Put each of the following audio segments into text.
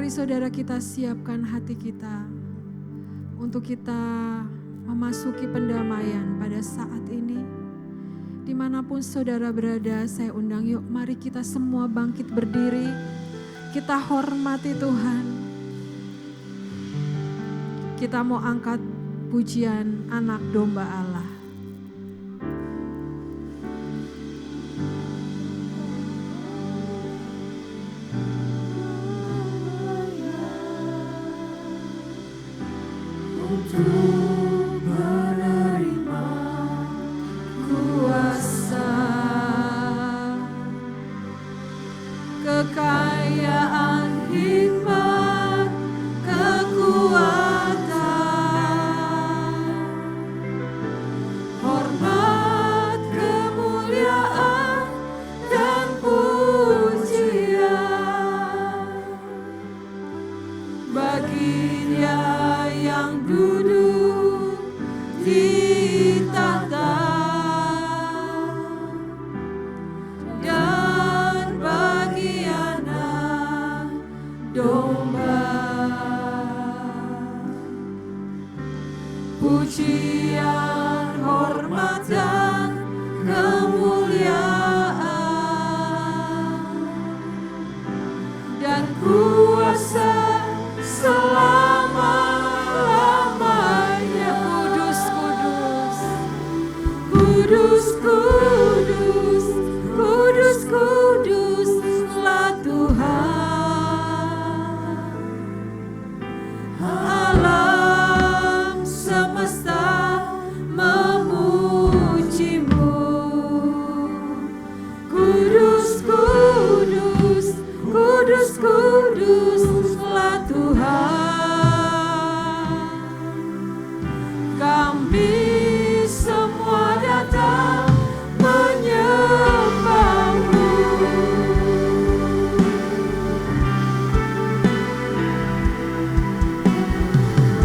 Mari saudara kita siapkan hati kita untuk kita memasuki pendamaian pada saat ini. Dimanapun saudara berada, saya undang yuk mari kita semua bangkit berdiri. Kita hormati Tuhan. Kita mau angkat pujian anak domba Allah. Untuk menerima kuasa, kekayaan, hikmat, kekuatan, hormat, kemuliaan, dan pujian bagi Dia yang duduk di tahta dan bagi anak domba. Pujian, hormat, dan kemuliaan dan kuasa selama-lamanya. Kudus, kudus, kudus, kuduslah Tuhan. Alam semesta memuji-Mu. Kudus, kudus, kudus, kuduslah Tuhan. Kami semua datang menyembah-Mu.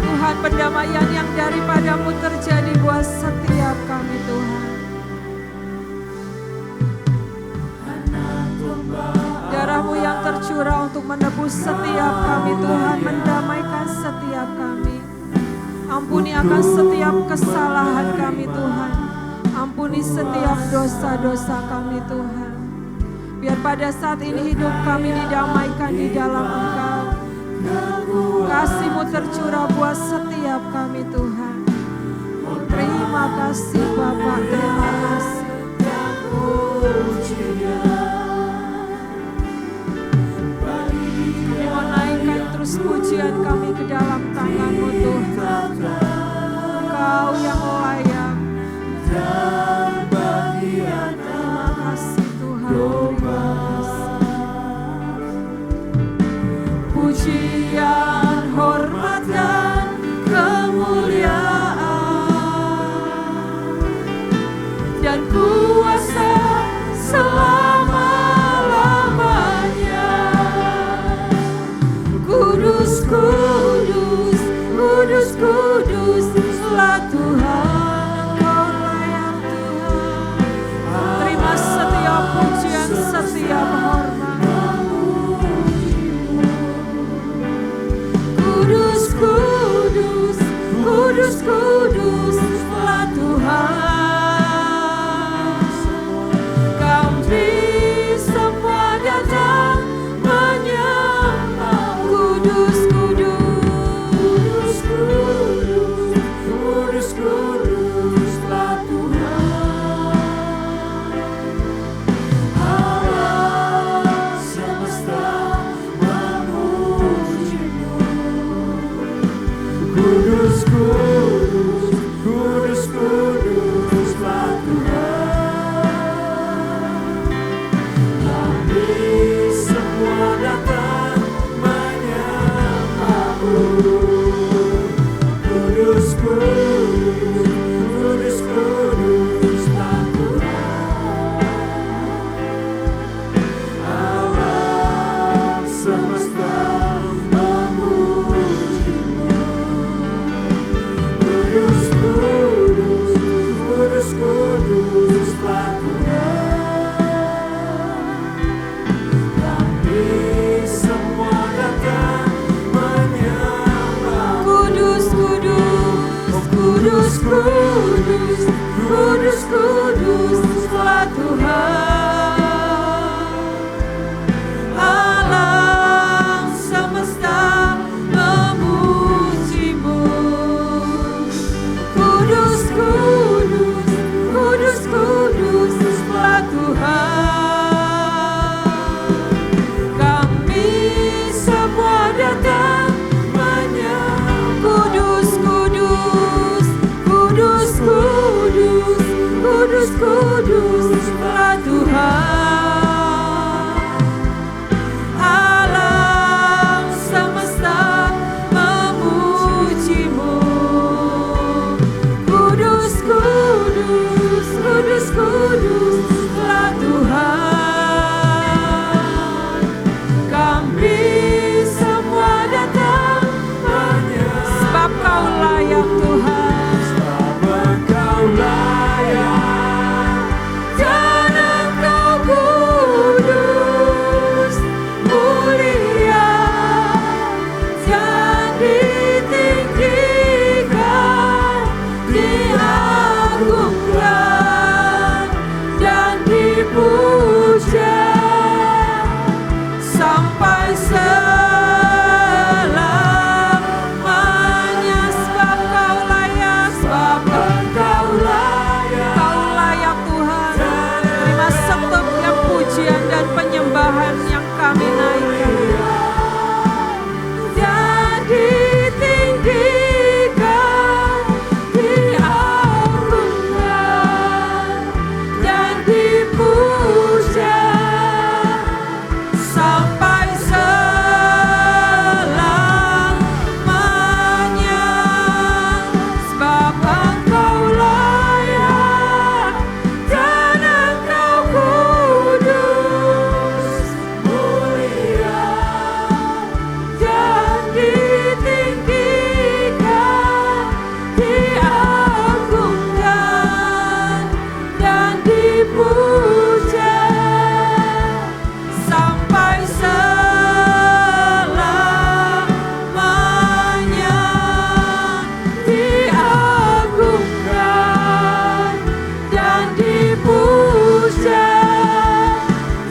Tuhan, pendamaian yang daripada-Mu terjadi buat setiap kami Tuhan. Darah-Mu yang tercurah untuk menebus setiap kami Tuhan, mendamaikan setiap kami. Ampuni akan setiap kesalahan kami Tuhan. Ampuni setiap dosa-dosa kami Tuhan. Biar pada saat ini hidup kami didamaikan di dalam Engkau. Kasih-Mu tercurah buat setiap kami Tuhan. Terima kasih Bapak, terima kasih. Kami mau naikkan terus pujian kami ke dalam tangan-Mu Tuhan. Engkau yang layak. Terima kasih Tuhan, terima kasih. Pujian, hormat, dan kemuliaan dan kuasa selama-lamanya. Kudus, kudus, kudus, kuduslah Tuhan. Engkau layak Tuhan. Terima setiap pujian, setiap hormat. sampai selamanya, sebab Engkau layak dan Engkau kudus, mulia dan ditinggikan, diagungkan dan dipuja sampai selamanya, diagungkan dan dipuja,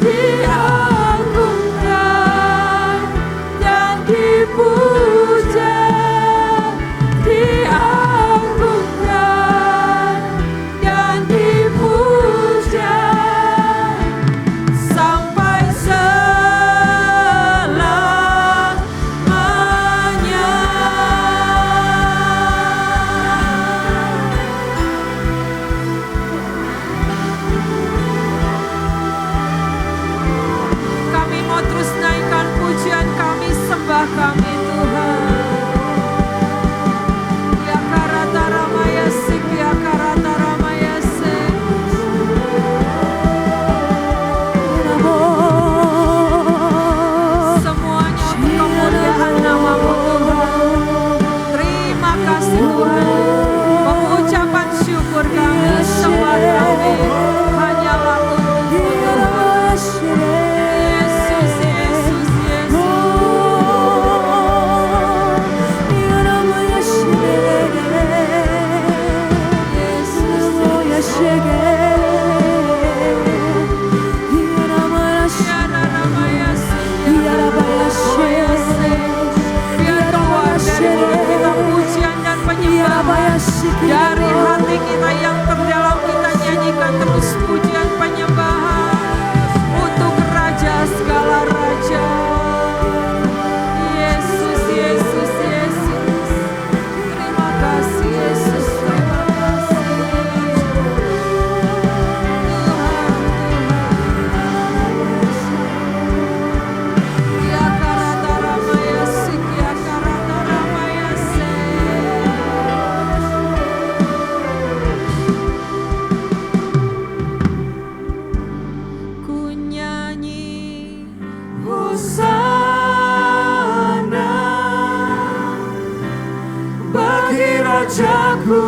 diagungkan dan dipuja, diagungkan dan dipuja sampai selamanya. Kami mau terus naikkan pujian kami, sembah kami Tuhan. Ya karata ramaya sik, ya karata ramaya sik. Semuanya untuk kemuliaan nama-Mu Tuhan. Terima kasih Tuhan. Pengucapan syukur kami, sembah kami hanyalah untuk-Mu Tuhan. Yesus, Yesus, biar keluar dari mulut kita pujian dan penyembahan, dari hati kita yang terdalam kita nyanyikan terus pujian penyembahan untuk Raja segala raja. Yesus, Yesus, Yesus, terima kasih Yesus, terima kasih Tuhan. Ya karata ramaya sik, ya karata ramaya sik. Ku nyanyi Hosana bagi Rajaku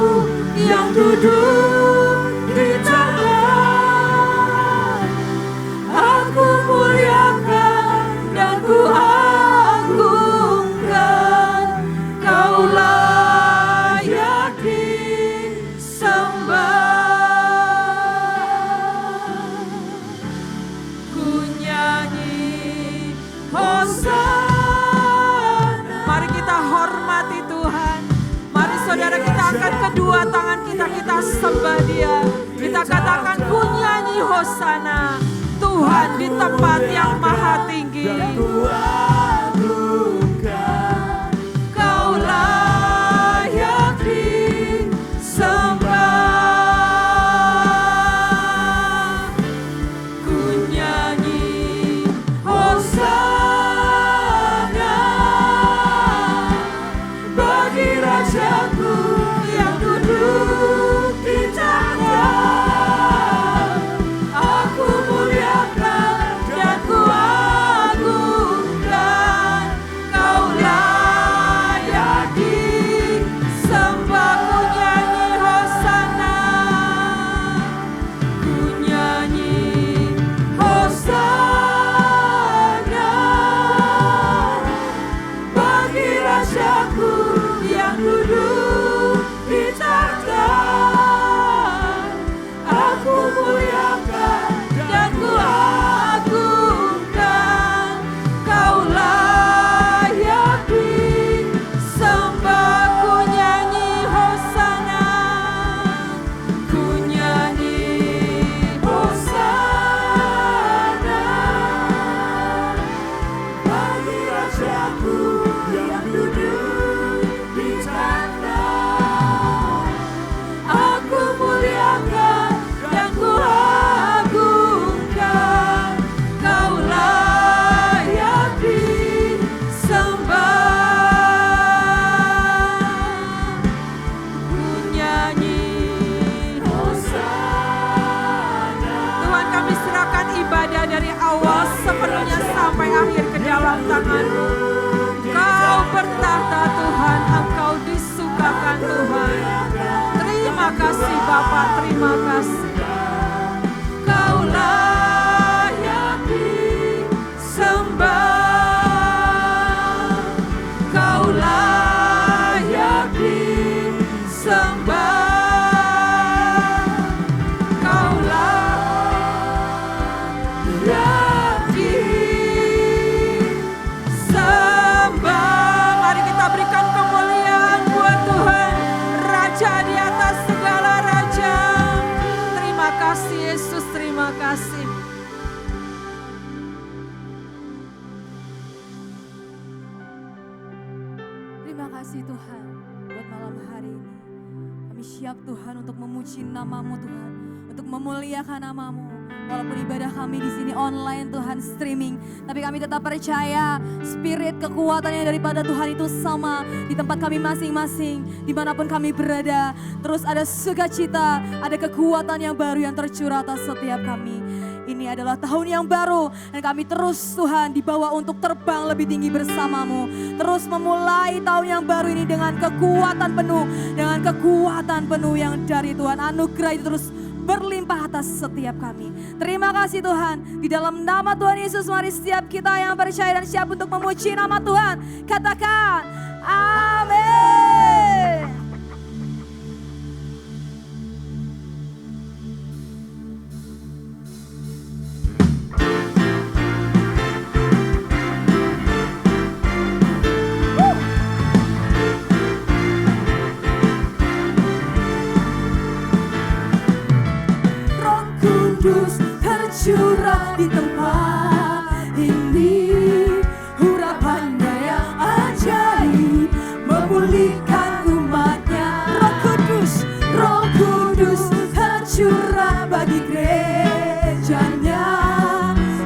yang duduk di tangan. Aku muliakan dan ku agungkan, Kau layak disembah. Ku nyanyi Hosana. Mari kita hormati Tuhan. Mari saudara, kita angkat kedua tangan kita sembah Dia. Kita katakan ku nyanyi Hosana, Tuhan di tempat yang maha tinggi. Kau layak disembah. Ku nyanyi Hosana bagi Rajaku yang duduk di tangan. Aku muliakan dan ku agungkan, dalam tangan-Mu. Engkau bertahta Tuhan, Engkau disukakan Tuhan. Terima kasih Bapa, terima kasih. Kau layak disembah, Kau layak disembah. Terima kasih. Terima kasih Tuhan buat malam hari ini. Kami siap Tuhan untuk memuji nama-Mu Tuhan, untuk memuliakan nama-Mu. Walaupun ibadah kami di sini online Tuhan streaming, tapi kami tetap percaya spirit kekuatannya daripada Tuhan itu sama di tempat kami masing-masing, dimanapun kami berada. Terus ada sukacita, ada kekuatan yang baru yang tercurah atas setiap kami. Ini adalah tahun yang baru dan kami terus Tuhan dibawa untuk terbang lebih tinggi bersama-Mu. Terus memulai tahun yang baru ini dengan kekuatan penuh yang dari Tuhan. Anugerah itu terus berlimpah atas setiap kami. Terima kasih Tuhan. Di dalam nama Tuhan Yesus, mari setiap kita yang percaya dan siap untuk memuji nama Tuhan, katakan amin. Kudus tercurah di tempat ini, urapannya yang ajaib memulihkan umatnya. Roh Kudus tercurah bagi gerejanya,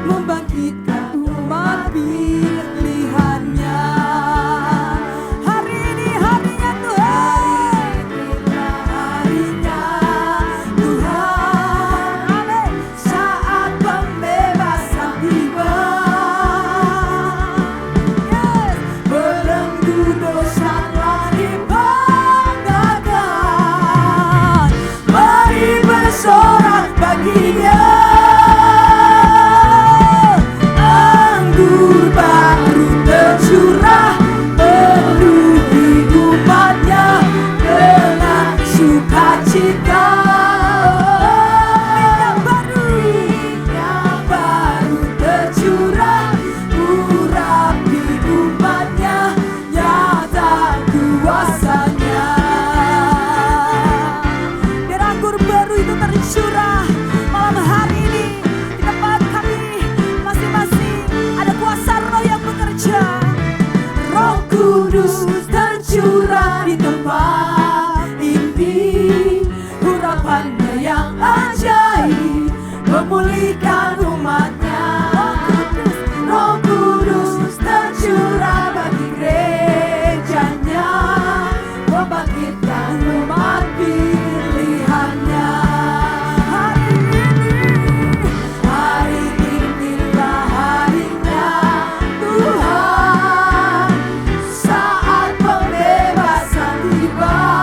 membangkitkan umat pilihannya. Hari ini harinya Tuhan, harinya sorak baginya, anggur baru tercurah penuhi umatnya dengan sukacita. Minyak baru tercurah urapi umatnya, nyata kuasanya. Tercurah malam hari ini di tempat kami masing-masing, ada kuasa Roh yang bekerja. Roh Kudus tercurah di tempat ini, urapannya yang ajaib memulihkan umatnya. Roh Kudus tercurah bagi gerejanya, membangkitkan umat pilihannya. Tuhan, saat pembebasan tiba.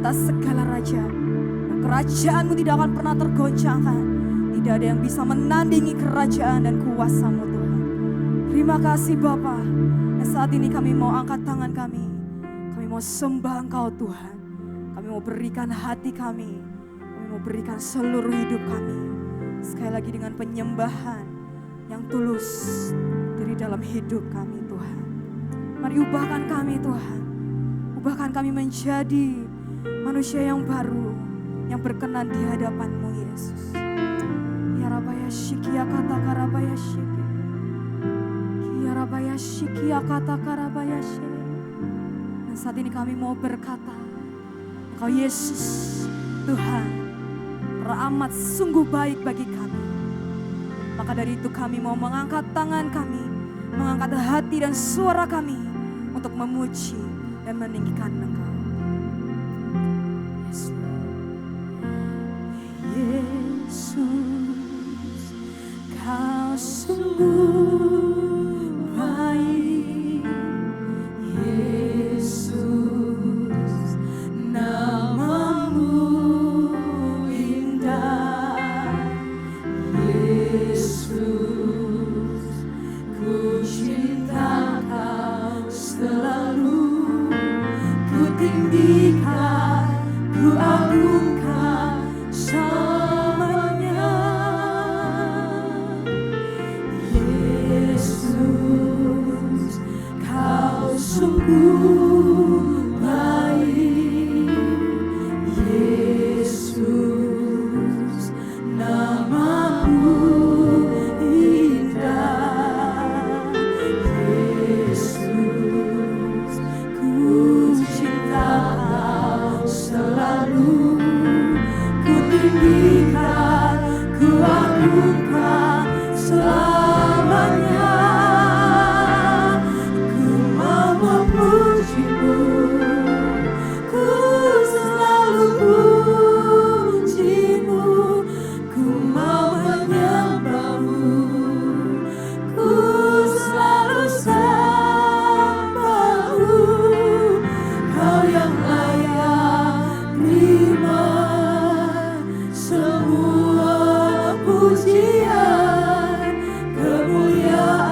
atas segala raja. Kerajaan-Mu tidak akan pernah tergoncangkan. Tidak ada yang bisa menandingi kerajaan dan kuasa-Mu Tuhan. Terima kasih Bapa. Dan saat ini kami mau angkat tangan kami. Kami mau sembah Engkau Tuhan. Kami mau berikan hati kami. Kami mau berikan seluruh hidup kami. Sekali lagi dengan penyembahan yang tulus dari dalam hidup kami Tuhan. Mari ubahkan kami Tuhan. Ubahkan kami menjadi manusia yang baru, yang berkenan di hadapan-Mu Yesus. Ya Rabaya Shiki Akata Karabaya Shiki. Ya Rabaya Shiki Akata Karabaya Shiki. Dan saat ini kami mau berkata, Engkau Yesus Tuhan teramat sungguh baik bagi kami. Maka dari itu kami mau mengangkat tangan kami, mengangkat hati dan suara kami untuk memuji dan meninggikan Engkau. Yesus, Yesus, Kau sungguh baik. Yesus, nama-Mu indah. Yesus, ku cinta Kau selalu. Ku tinggikan, ku agungkan samanya. Yesus, Kau sungguh baik. Yesus, nama-Mu indah. Yesus, ku cinta Kau selalu. Ku tinggikan, ku agungkan selamanya. Ku mau memuji-Mu, ku selalu puji-Mu. Ku mau menyembah-Mu, ku selalu sembah-Mu. Kau yang layak terima semua pujian, kemuliaan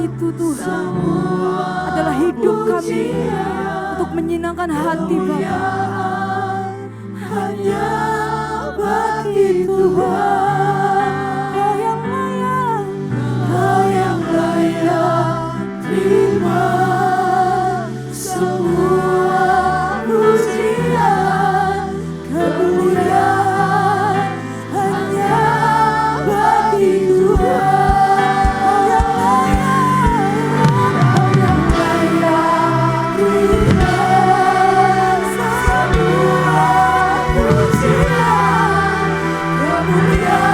itu Tuhan adalah hidup kami untuk menyenangkan hati Bapa. Hanya bagi Tuhan Kau yang layak terima semua pujian kemuliaan hanya bagi Tuhan Kau yang layak terima semua pujian kemuliaan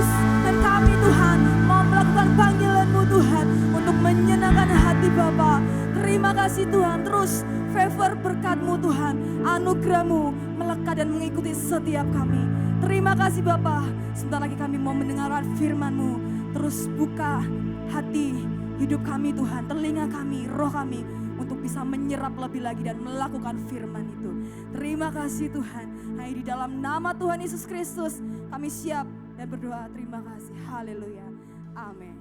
Yesus. Dan kami Tuhan mau melakukan panggilan-Mu Tuhan untuk menyenangkan hati Bapa. Terima kasih Tuhan, terus favor berkat-Mu Tuhan, anugerah-Mu melekat dan mengikuti setiap kami. Terima kasih Bapa, sebentar lagi kami mau mendengarkan firman-Mu. Terus buka hati hidup kami Tuhan, telinga kami, roh kami, untuk bisa menyerap lebih lagi dan melakukan firman itu. Terima kasih Tuhan. Hanya di dalam nama Tuhan Yesus Kristus kami siap dan berdoa. Terima kasih. Haleluya. Amin.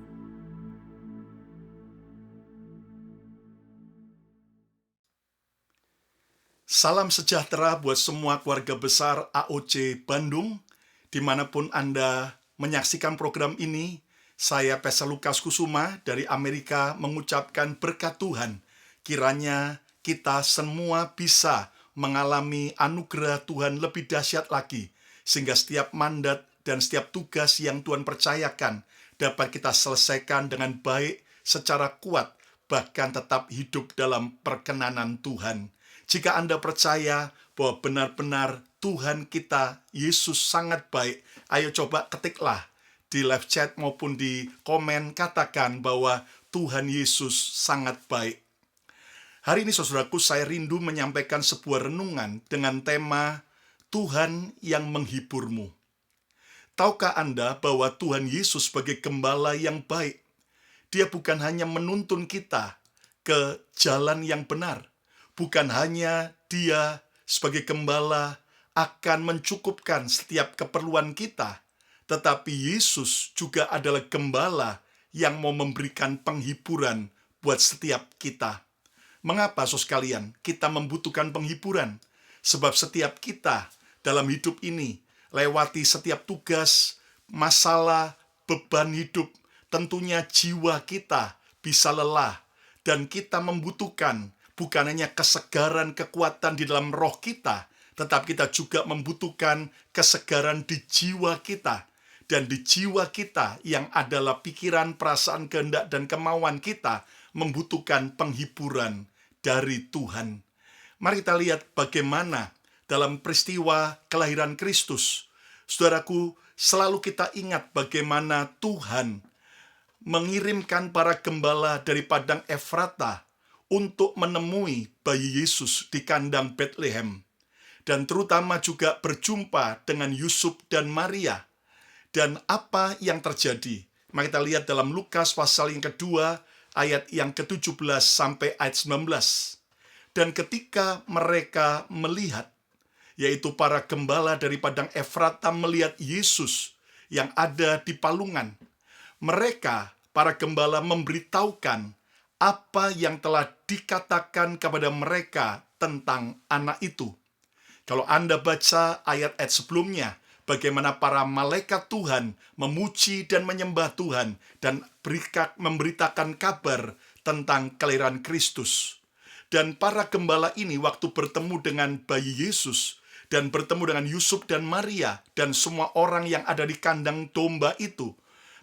Salam sejahtera buat semua keluarga besar AOC Bandung, dimanapun Anda menyaksikan program ini. Saya Pastor Lukas Kusuma dari Amerika mengucapkan berkat Tuhan. Kiranya kita semua bisa mengalami anugerah Tuhan lebih dahsyat lagi, sehingga setiap mandat dan setiap tugas yang Tuhan percayakan dapat kita selesaikan dengan baik, secara kuat, bahkan tetap hidup dalam perkenanan Tuhan. Jika Anda percaya bahwa benar-benar Tuhan kita, Yesus sangat baik, ayo coba ketiklah di live chat maupun di komen, katakan bahwa Tuhan Yesus sangat baik. Hari ini saudaraku, saya rindu menyampaikan sebuah renungan dengan tema Tuhan yang menghiburmu. Tahukah Anda bahwa Tuhan Yesus sebagai gembala yang baik, Dia bukan hanya menuntun kita ke jalan yang benar, bukan hanya Dia sebagai gembala akan mencukupkan setiap keperluan kita, tetapi Yesus juga adalah gembala yang mau memberikan penghiburan buat setiap kita. Mengapa, saudara sekalian, kita membutuhkan penghiburan? Sebab setiap kita dalam hidup ini lewati setiap tugas, masalah, beban hidup, tentunya jiwa kita bisa lelah, dan kita membutuhkan bukan hanya kesegaran, kekuatan di dalam roh kita, tetapi kita juga membutuhkan kesegaran di jiwa kita. Dan di jiwa kita yang adalah pikiran, perasaan, kehendak, dan kemauan kita membutuhkan penghiburan dari Tuhan. Mari kita lihat bagaimana dalam peristiwa kelahiran Kristus. Saudaraku, selalu kita ingat bagaimana Tuhan mengirimkan para gembala dari padang Efrata untuk menemui bayi Yesus di kandang Bethlehem, dan terutama juga berjumpa dengan Yusuf dan Maria. Dan apa yang terjadi? Mari kita lihat dalam Lukas pasal yang kedua, ayat yang ke-17 sampai ayat 19. Dan ketika mereka melihat, yaitu para gembala dari padang Efrata melihat Yesus yang ada di palungan, mereka, para gembala, memberitahukan apa yang telah dikatakan kepada mereka tentang anak itu. Kalau Anda baca ayat-ayat sebelumnya, bagaimana para malaikat Tuhan memuji dan menyembah Tuhan dan memberitakan kabar tentang kelahiran Kristus. Dan para gembala ini waktu bertemu dengan bayi Yesus dan bertemu dengan Yusuf dan Maria dan semua orang yang ada di kandang domba itu,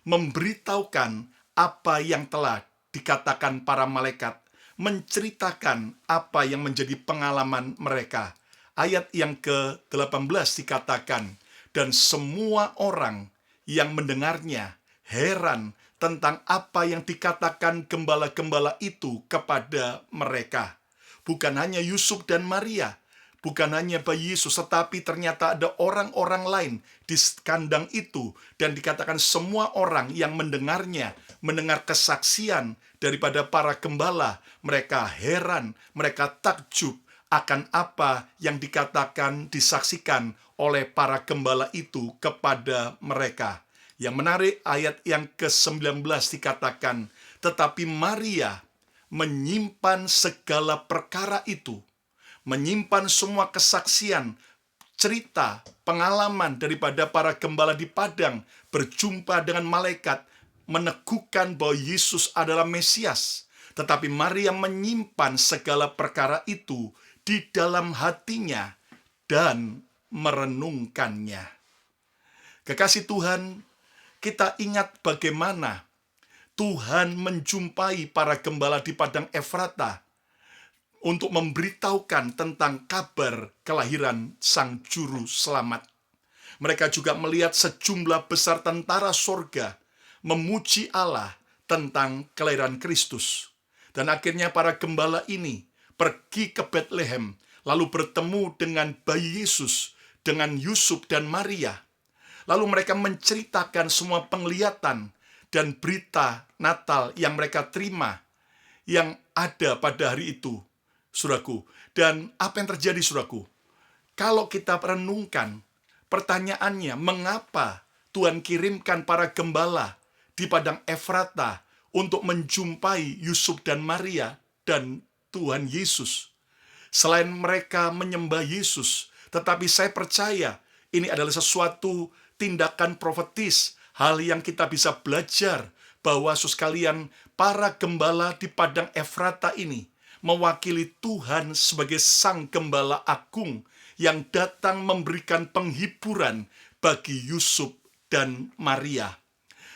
memberitahukan apa yang telah dikatakan para malaikat, menceritakan apa yang menjadi pengalaman mereka. Ayat yang ke-18 dikatakan, dan semua orang yang mendengarnya heran tentang apa yang dikatakan gembala-gembala itu kepada mereka. Bukan hanya Yusuf dan Maria, bukan hanya bayi Yesus, tetapi ternyata ada orang-orang lain di kandang itu. Dan dikatakan semua orang yang mendengarnya, mendengar kesaksian daripada para gembala, mereka heran, mereka takjub akan apa yang dikatakan, disaksikan oleh para gembala itu kepada mereka. Yang menarik, ayat yang ke-19 dikatakan, tetapi Maria menyimpan segala perkara itu, menyimpan semua kesaksian, cerita, pengalaman daripada para gembala di padang, berjumpa dengan malaikat, meneguhkan bahwa Yesus adalah Mesias. Tetapi Maria menyimpan segala perkara itu di dalam hatinya dan merenungkannya. Kekasih Tuhan, kita ingat bagaimana Tuhan menjumpai para gembala di padang Efrata untuk memberitahukan tentang kabar kelahiran Sang Juru Selamat. Mereka juga melihat sejumlah besar tentara sorga memuji Allah tentang kelahiran Kristus. Dan akhirnya para gembala ini pergi ke Bethlehem, lalu bertemu dengan bayi Yesus, dengan Yusuf dan Maria. Lalu mereka menceritakan semua penglihatan dan berita Natal yang mereka terima, yang ada pada hari itu, saudaraku. Dan apa yang terjadi, saudaraku? Kalau kita renungkan, pertanyaannya, mengapa Tuhan kirimkan para gembala di padang Efrata untuk menjumpai Yusuf dan Maria dan Tuhan Yesus? Selain mereka menyembah Yesus, tetapi saya percaya ini adalah sesuatu tindakan profetis, hal yang kita bisa belajar bahwa sekalian para gembala di padang Efrata ini mewakili Tuhan sebagai Sang Gembala Agung yang datang memberikan penghiburan bagi Yusuf dan Maria.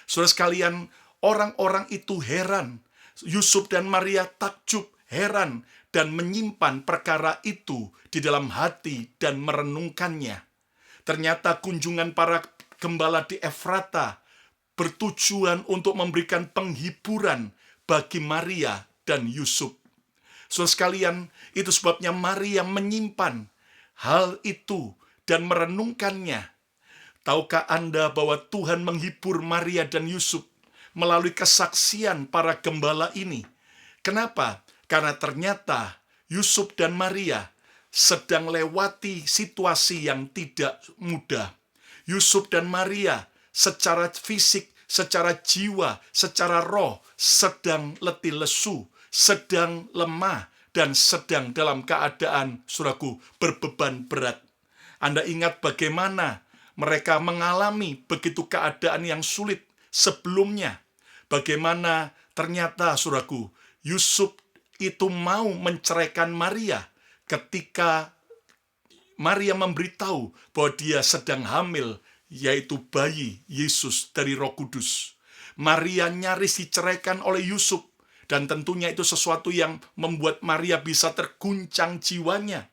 Saudara sekalian, orang-orang itu heran. Yusuf dan Maria takjub, heran, dan menyimpan perkara itu di dalam hati dan merenungkannya. Ternyata kunjungan para gembala di Efrata bertujuan untuk memberikan penghiburan bagi Maria dan Yusuf. Saudara sekalian, itu sebabnya Maria menyimpan hal itu dan merenungkannya. Tahukah Anda bahwa Tuhan menghibur Maria dan Yusuf melalui kesaksian para gembala ini? Kenapa? Karena ternyata Yusuf dan Maria sedang lewati situasi yang tidak mudah. Yusuf dan Maria secara fisik, secara jiwa, secara roh sedang letih lesu, sedang lemah, dan sedang dalam keadaan, saudaraku, berbeban berat. Anda ingat bagaimana mereka mengalami begitu keadaan yang sulit sebelumnya. Bagaimana ternyata, saudaraku, Yusuf itu mau menceraikan Maria ketika Maria memberitahu bahwa dia sedang hamil, yaitu bayi Yesus dari Roh Kudus. Maria nyaris diceraikan oleh Yusuf, dan tentunya itu sesuatu yang membuat Maria bisa terguncang jiwanya.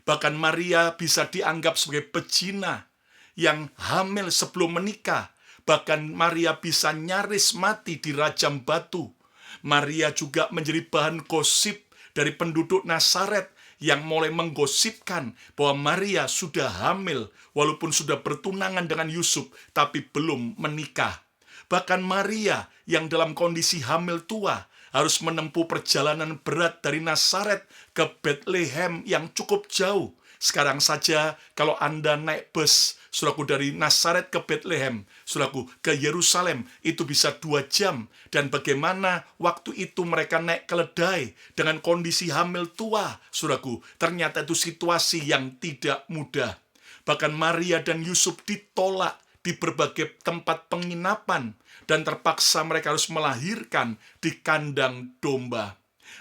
Bahkan Maria bisa dianggap sebagai pezina yang hamil sebelum menikah. Bahkan Maria bisa nyaris mati dirajam batu. Maria juga menjadi bahan gosip dari penduduk Nazaret yang mulai menggosipkan bahwa Maria sudah hamil walaupun sudah bertunangan dengan Yusuf tapi belum menikah. Bahkan Maria yang dalam kondisi hamil tua harus menempuh perjalanan berat dari Nazaret ke Bethlehem yang cukup jauh. Sekarang saja kalau Anda naik bus, saudaraku, dari Nazaret ke Bethlehem, saudaraku, ke Yerusalem, itu bisa 2 jam. Dan bagaimana waktu itu mereka naik keledai dengan kondisi hamil tua, saudaraku, ternyata itu situasi yang tidak mudah. Bahkan Maria dan Yusuf ditolak di berbagai tempat penginapan, dan terpaksa mereka harus melahirkan di kandang domba.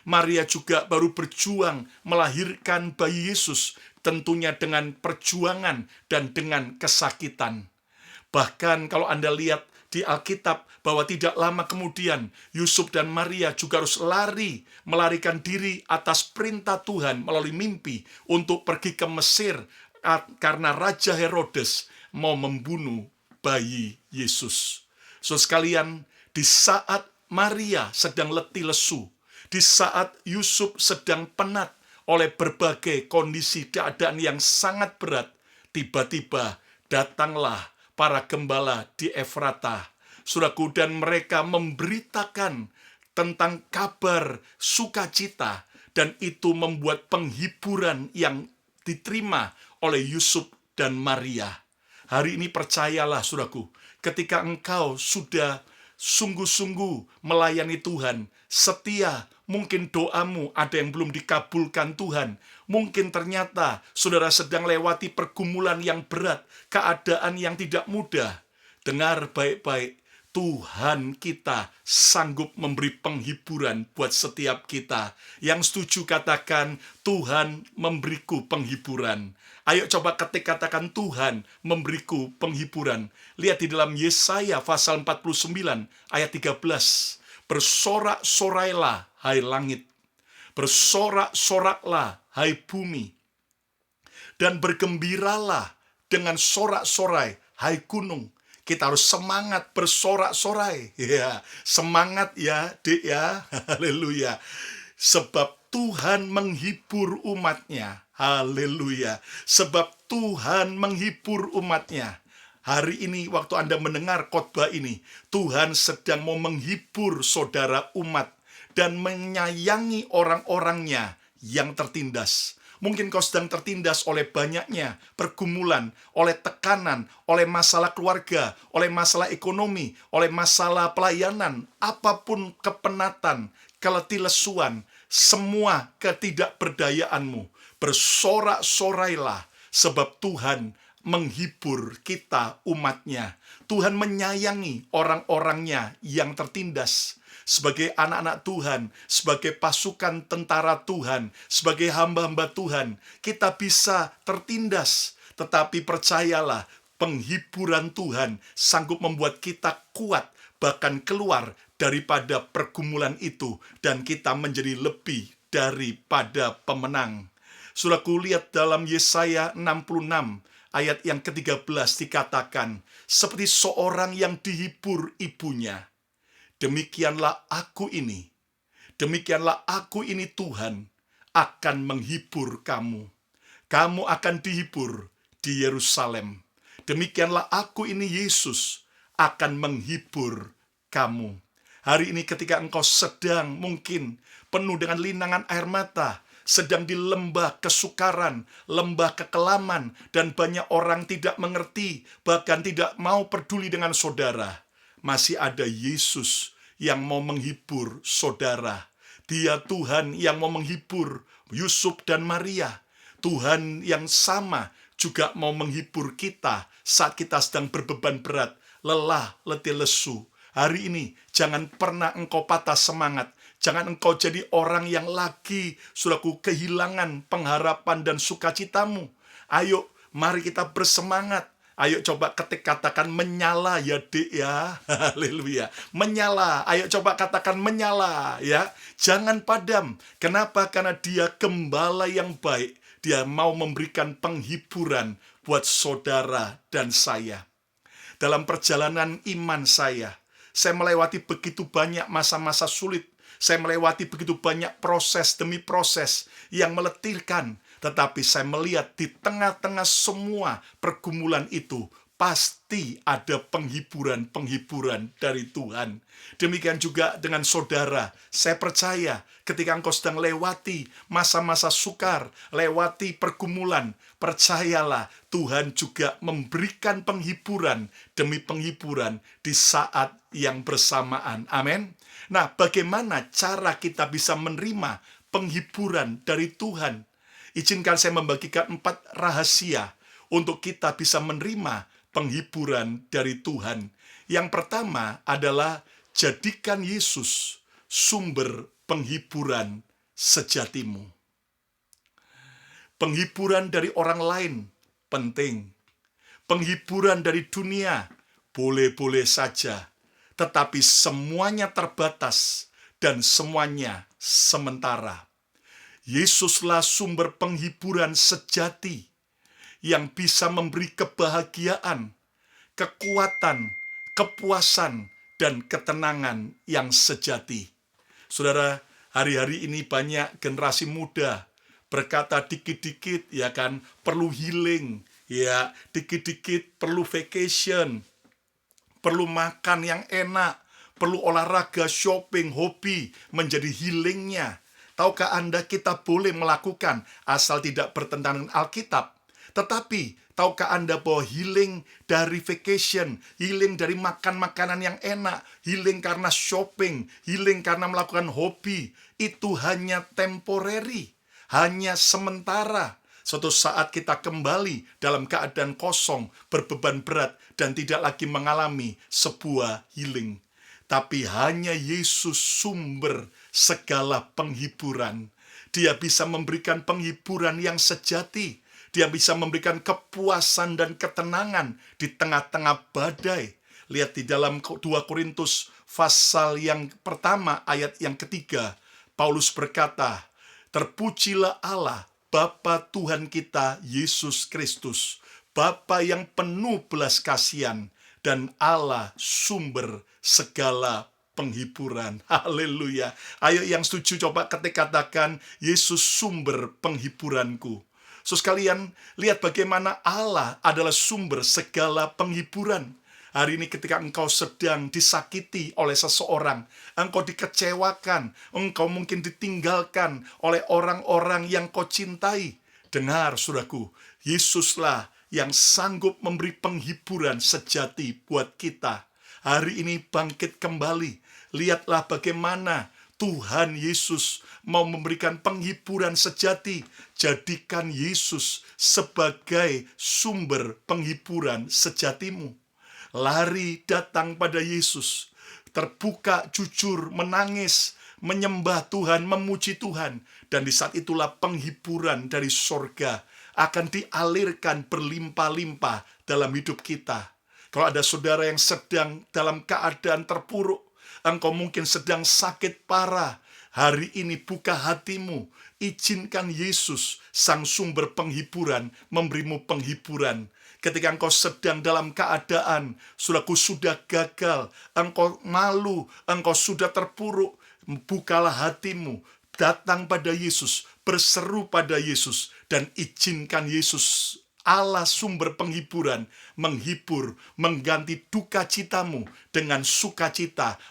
Maria juga baru berjuang melahirkan bayi Yesus, tentunya dengan perjuangan dan dengan kesakitan. Bahkan kalau Anda lihat di Alkitab bahwa tidak lama kemudian Yusuf dan Maria juga harus melarikan diri atas perintah Tuhan melalui mimpi untuk pergi ke Mesir karena Raja Herodes mau membunuh bayi Yesus. Saudara sekalian, di saat Maria sedang letih lesu, di saat Yusuf sedang penat oleh berbagai kondisi keadaan yang sangat berat, tiba-tiba datanglah para gembala di Efrata, saudaraku, dan mereka memberitakan tentang kabar sukacita, dan itu membuat penghiburan yang diterima oleh Yusuf dan Maria. Hari ini percayalah, saudaraku, ketika engkau sudah sungguh-sungguh melayani Tuhan, setia, mungkin doamu ada yang belum dikabulkan Tuhan. Mungkin ternyata saudara sedang lewati pergumulan yang berat, keadaan yang tidak mudah. Dengar baik-baik, Tuhan kita sanggup memberi penghiburan buat setiap kita. Yang setuju katakan, Tuhan memberiku penghiburan. Ayo coba katakan, Tuhan memberiku penghiburan. Lihat di dalam Yesaya pasal 49 ayat 13. Bersorak-sorailah hai langit, bersorak-soraklah hai bumi, dan bergembiralah dengan sorak-sorai. Hai gunung, kita harus semangat bersorak-sorai. Ya, semangat ya, Dek ya. Haleluya. Sebab Tuhan menghibur umatnya. Haleluya. Sebab Tuhan menghibur umatnya. Hari ini waktu Anda mendengar khotbah ini, Tuhan sedang mau menghibur saudara umat dan menyayangi orang-orangnya yang tertindas. Mungkin kau sedang tertindas oleh banyaknya pergumulan, oleh tekanan, oleh masalah keluarga, oleh masalah ekonomi, oleh masalah pelayanan, apapun kepenatan, keletilesuan, semua ketidakberdayaanmu. Bersorak-sorailah, sebab Tuhan menghibur kita umatnya. Tuhan menyayangi orang-orangnya yang tertindas. Sebagai anak-anak Tuhan, sebagai pasukan tentara Tuhan, sebagai hamba-hamba Tuhan, kita bisa tertindas. Tetapi percayalah, penghiburan Tuhan sanggup membuat kita kuat, bahkan keluar daripada pergumulan itu, dan kita menjadi lebih daripada pemenang. Saudaraku, lihat dalam Yesaya 66, ayat yang ke-13 dikatakan, seperti seorang yang dihibur ibunya, demikianlah aku ini Tuhan, akan menghibur kamu. Kamu akan dihibur di Yerusalem. Demikianlah aku ini Yesus, akan menghibur kamu. Hari ini ketika engkau sedang mungkin penuh dengan linangan air mata, sedang di lembah kesukaran, lembah kekelaman, dan banyak orang tidak mengerti, bahkan tidak mau peduli dengan saudara, masih ada Yesus yang mau menghibur saudara. Dia Tuhan yang mau menghibur Yusuf dan Maria. Tuhan yang sama juga mau menghibur kita saat kita sedang berbeban berat, lelah, letih, lesu. Hari ini jangan pernah engkau patah semangat. Jangan engkau jadi orang yang lagi, saudaraku, kehilangan pengharapan dan sukacitamu. Ayo, mari kita bersemangat. Ayo coba katakan menyala ya, Dek ya. Haleluya. Menyala. Ayo coba katakan menyala ya. Jangan padam. Kenapa? Karena Dia gembala yang baik. Dia mau memberikan penghiburan buat saudara dan saya. Dalam perjalanan iman saya melewati begitu banyak masa-masa sulit. Saya melewati begitu banyak proses demi proses yang meletihkan. Tetapi saya melihat di tengah-tengah semua pergumulan itu, pasti ada penghiburan dari Tuhan. Demikian juga dengan saudara. Saya percaya ketika engkau sedang lewati masa-masa sukar, lewati pergumulan, percayalah Tuhan juga memberikan penghiburan demi penghiburan di saat yang bersamaan. Amin. Nah, bagaimana cara kita bisa menerima penghiburan dari Tuhan? Izinkan saya membagikan 4 rahasia untuk kita bisa menerima penghiburan dari Tuhan. Yang pertama adalah jadikan Yesus sumber penghiburan sejatimu. Penghiburan dari orang lain penting. Penghiburan dari dunia boleh-boleh saja. Tetapi semuanya terbatas dan semuanya sementara. Yesuslah sumber penghiburan sejati yang bisa memberi kebahagiaan, kekuatan, kepuasan, dan ketenangan yang sejati. Saudara, hari-hari ini banyak generasi muda berkata dikit-dikit ya kan perlu healing, ya dikit-dikit perlu vacation, perlu makan yang enak, perlu olahraga, shopping, hobi menjadi healingnya. Tahukah Anda kita boleh melakukan asal tidak bertentangan dengan Alkitab. Tetapi tahukah Anda bahwa healing dari vacation, healing dari makan makanan yang enak, healing karena shopping, healing karena melakukan hobi, itu hanya temporary, hanya sementara. Suatu saat kita kembali dalam keadaan kosong, berbeban berat, dan tidak lagi mengalami sebuah healing. Tapi hanya Yesus sumber segala penghiburan. Dia bisa memberikan penghiburan yang sejati. Dia bisa memberikan kepuasan dan ketenangan di tengah-tengah badai. Lihat di dalam 2 Korintus pasal yang pertama ayat yang ketiga. Paulus berkata, terpujilah Allah, Bapa Tuhan kita Yesus Kristus, Bapa yang penuh belas kasihan, dan Allah sumber segala penghiburan. Haleluya. Ayo yang setuju coba katakan, Yesus sumber penghiburanku. Sekalian, lihat bagaimana Allah adalah sumber segala penghiburan. Hari ini ketika engkau sedang disakiti oleh seseorang, engkau dikecewakan, engkau mungkin ditinggalkan oleh orang-orang yang kau cintai. Dengar, saudaraku, Yesuslah yang sanggup memberi penghiburan sejati buat kita. Hari ini bangkit kembali. Lihatlah bagaimana Tuhan Yesus mau memberikan penghiburan sejati. Jadikan Yesus sebagai sumber penghiburan sejatimu. Lari datang pada Yesus, terbuka, jujur, menangis, menyembah Tuhan, memuji Tuhan. Dan di saat itulah penghiburan dari sorga akan dialirkan berlimpah-limpah dalam hidup kita. Kalau ada saudara yang sedang dalam keadaan terpuruk, engkau mungkin sedang sakit parah, hari ini buka hatimu, izinkan Yesus, sang sumber penghiburan, memberimu penghiburan. Ketika engkau sedang dalam keadaan, saudaraku, sudah gagal, engkau malu, engkau sudah terpuruk, bukalah hatimu, datang pada Yesus, berseru pada Yesus, dan izinkan Yesus, Allah sumber penghiburan, menghibur, mengganti duka citamu dengan sukacita,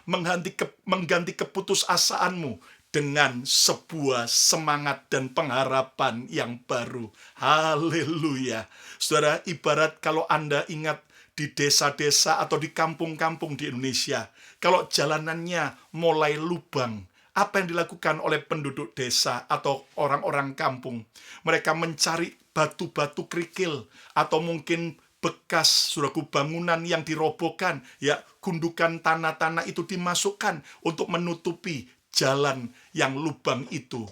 mengganti keputusasaanmu dengan sebuah semangat dan pengharapan yang baru. Haleluya. Saudara, ibarat kalau Anda ingat di desa-desa atau di kampung-kampung di Indonesia, kalau jalanannya mulai lubang, apa yang dilakukan oleh penduduk desa atau orang-orang kampung? Mereka mencari batu-batu kerikil atau mungkin bekas, saudaraku, bangunan yang dirobohkan, ya, gundukan tanah-tanah itu dimasukkan untuk menutupi jalan yang lubang itu.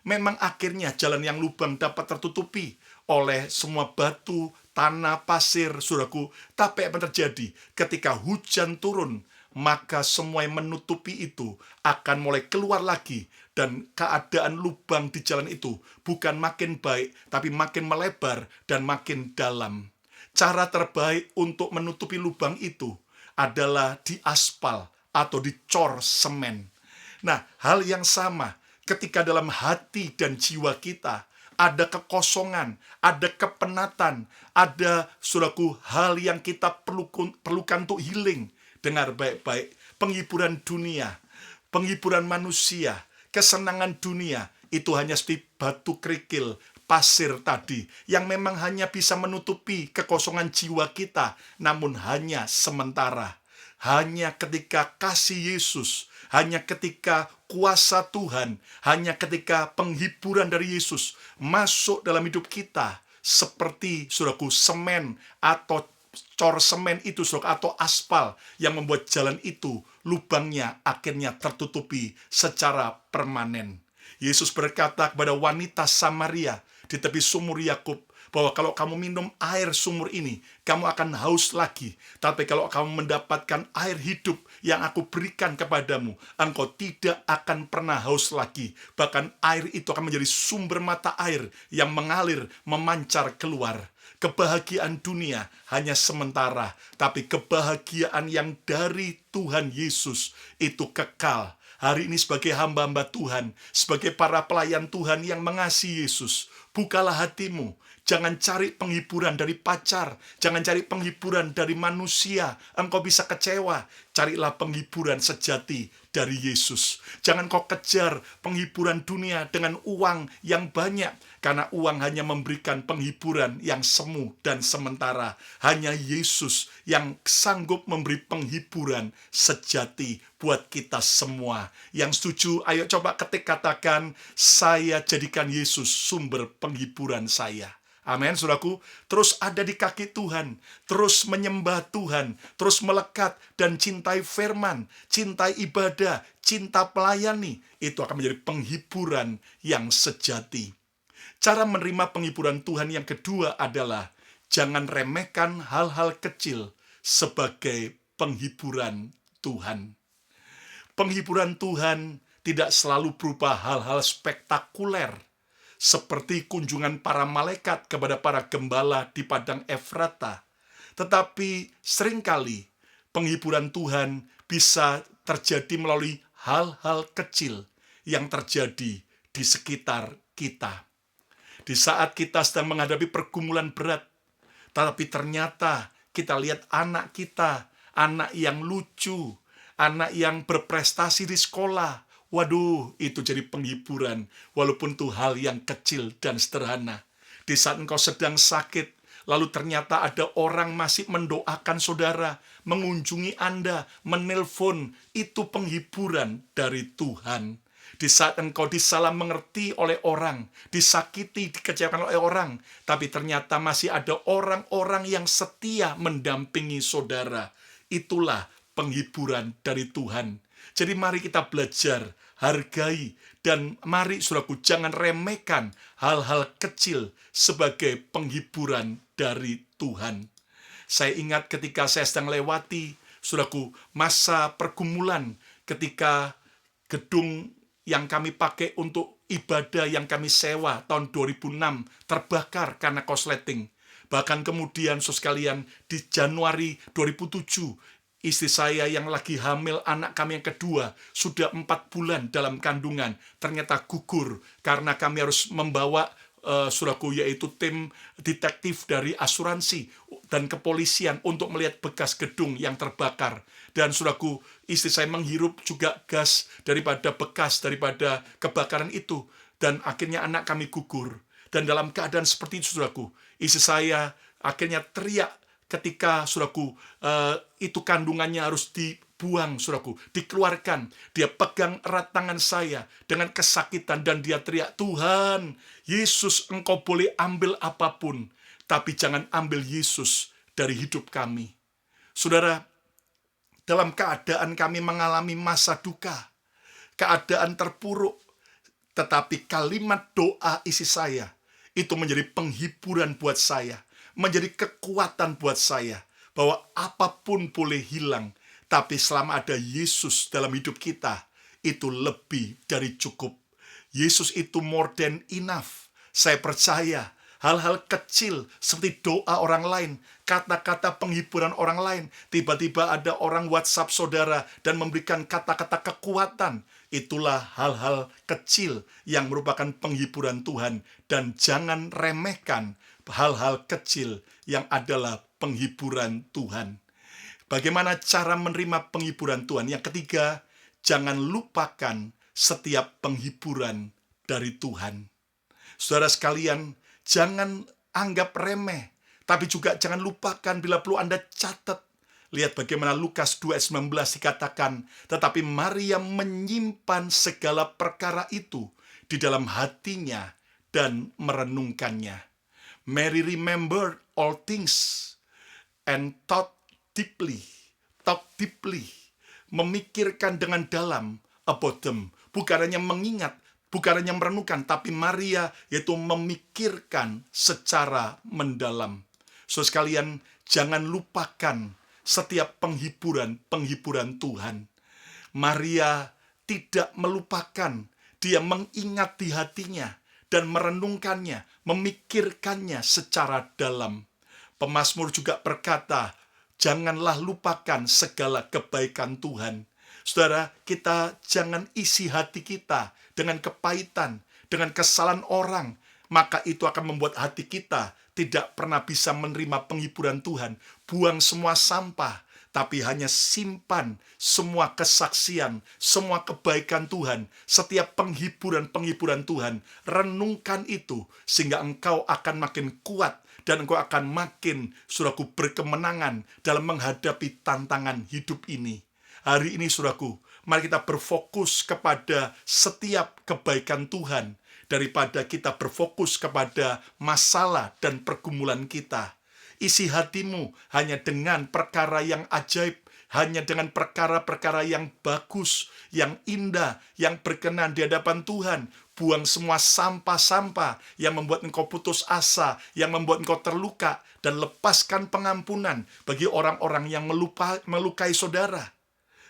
Memang akhirnya jalan yang lubang dapat tertutupi oleh semua batu, tanah, pasir, saudaraku. Tapi apa yang terjadi? Ketika hujan turun, maka semua yang menutupi itu akan mulai keluar lagi. Dan keadaan lubang di jalan itu bukan makin baik, tapi makin melebar dan makin dalam. Cara terbaik untuk menutupi lubang itu adalah diaspal atau dicor semen. Nah, hal yang sama ketika dalam hati dan jiwa kita ada kekosongan, ada kepenatan, ada, saudaraku, hal yang kita perlukan untuk healing. Dengar baik-baik, penghiburan dunia, penghiburan manusia, kesenangan dunia, itu hanya seperti batu kerikil, pasir tadi, yang memang hanya bisa menutupi kekosongan jiwa kita, namun hanya sementara. Hanya ketika kasih Yesus, hanya ketika kuasa Tuhan, hanya ketika penghiburan dari Yesus masuk dalam hidup kita, seperti, saudaraku, semen atau cor semen itu, saudara, atau aspal yang membuat jalan itu lubangnya akhirnya tertutupi secara permanen. Yesus berkata kepada wanita Samaria di tepi sumur Yakub bahwa kalau kamu minum air sumur ini, kamu akan haus lagi. Tapi kalau kamu mendapatkan air hidup yang aku berikan kepadamu, engkau tidak akan pernah haus lagi. Bahkan air itu akan menjadi sumber mata air yang mengalir, memancar keluar. Kebahagiaan dunia hanya sementara, tapi kebahagiaan yang dari Tuhan Yesus itu kekal. Hari ini sebagai hamba-hamba Tuhan, sebagai para pelayan Tuhan yang mengasihi Yesus, bukalah hatimu. Jangan cari penghiburan dari pacar, jangan cari penghiburan dari manusia, engkau bisa kecewa. Carilah penghiburan sejati dari Yesus. Jangan kau kejar penghiburan dunia dengan uang yang banyak, karena uang hanya memberikan penghiburan yang semu dan sementara. Hanya Yesus yang sanggup memberi penghiburan sejati buat kita semua. Yang setuju, ayo coba katakan, saya jadikan Yesus sumber penghiburan saya. Amin, saudaraku. Terus ada di kaki Tuhan, terus menyembah Tuhan, terus melekat dan cintai firman, cintai ibadah, cinta pelayani. Itu akan menjadi penghiburan yang sejati. Cara menerima penghiburan Tuhan yang kedua adalah jangan remehkan hal-hal kecil sebagai penghiburan Tuhan. Penghiburan Tuhan tidak selalu berupa hal-hal spektakuler. seperti kunjungan para malaikat kepada para gembala di padang Efrata. Tetapi seringkali penghiburan Tuhan bisa terjadi melalui hal-hal kecil yang terjadi di sekitar kita. Di saat kita sedang menghadapi pergumulan berat, tetapi ternyata kita lihat anak kita, anak yang lucu, anak yang berprestasi di sekolah. Waduh, itu jadi penghiburan, walaupun itu hal yang kecil dan sederhana. Di saat engkau sedang sakit, lalu ternyata ada orang masih mendoakan saudara, mengunjungi Anda, menelpon, itu penghiburan dari Tuhan. Di saat engkau disalah mengerti oleh orang, disakiti, dikecewakan oleh orang, tapi ternyata masih ada orang-orang yang setia mendampingi saudara. Itulah penghiburan dari Tuhan. Jadi mari kita belajar, hargai, dan mari saudaraku jangan remehkan hal-hal kecil sebagai penghiburan dari Tuhan. Saya ingat ketika saya sedang lewati, saudaraku, masa pergumulan ketika gedung yang kami pakai untuk ibadah yang kami sewa tahun 2006 terbakar karena korsleting. Bahkan kemudian saudara sekalian di Januari 2007 istri saya yang lagi hamil anak kami yang kedua sudah 4 bulan dalam kandungan ternyata gugur karena kami harus membawa saudaraku yaitu tim detektif dari asuransi dan kepolisian untuk melihat bekas gedung yang terbakar. Dan saudaraku, istri saya menghirup juga gas daripada bekas daripada kebakaran itu. Dan akhirnya anak kami gugur. Dan dalam keadaan seperti itu saudaraku, istri saya akhirnya teriak ketika saudaraku itu kandungannya harus dibuang saudaraku, dikeluarkan. Dia pegang erat tangan saya dengan kesakitan dan dia teriak, Tuhan, Yesus engkau boleh ambil apapun, tapi jangan ambil Yesus dari hidup kami. Saudara, dalam keadaan kami mengalami masa duka, keadaan terpuruk, tetapi kalimat doa isi saya itu menjadi penghiburan buat saya, menjadi kekuatan buat saya, bahwa apapun boleh hilang, tapi selama ada Yesus dalam hidup kita, itu lebih dari cukup. Yesus itu more than enough. Saya percaya hal-hal kecil seperti doa orang lain, kata-kata penghiburan orang lain, tiba-tiba ada orang WhatsApp saudara dan memberikan kata-kata kekuatan. Itulah hal-hal kecil yang merupakan penghiburan Tuhan. Dan jangan remehkan hal-hal kecil yang adalah penghiburan Tuhan. Bagaimana cara menerima penghiburan Tuhan? Yang ketiga, jangan lupakan setiap penghiburan dari Tuhan. Saudara sekalian, jangan anggap remeh, tapi juga jangan lupakan bila perlu Anda catat. Lihat bagaimana Lukas 2:19 dikatakan, tetapi Maria menyimpan segala perkara itu di dalam hatinya dan merenungkannya. Mary remembered all things and thought deeply, memikirkan dengan dalam about them. Bukan hanya mengingat, bukan hanya merenungkan, tapi Maria yaitu memikirkan secara mendalam. Saudara sekalian, jangan lupakan setiap penghiburan Tuhan. Maria tidak melupakan, dia mengingat di hatinya dan merenungkannya, memikirkannya secara dalam. Pemazmur juga berkata, janganlah lupakan segala kebaikan Tuhan. Saudara, kita jangan isi hati kita dengan kepahitan, dengan kesalahan orang, maka itu akan membuat hati kita tidak pernah bisa menerima penghiburan Tuhan. Buang semua sampah, tapi hanya simpan semua kesaksian, semua kebaikan Tuhan, setiap penghiburan Tuhan. Renungkan itu, sehingga engkau akan makin kuat, dan engkau akan makin, saudaraku, berkemenangan dalam menghadapi tantangan hidup ini. Hari ini, saudaraku, mari kita berfokus kepada setiap kebaikan Tuhan, daripada kita berfokus kepada masalah dan pergumulan kita. Isi hatimu hanya dengan perkara yang ajaib, hanya dengan perkara-perkara yang bagus, yang indah, yang berkenan di hadapan Tuhan. Buang semua sampah-sampah yang membuat engkau putus asa, yang membuat engkau terluka, dan lepaskan pengampunan bagi orang-orang yang melukai saudara.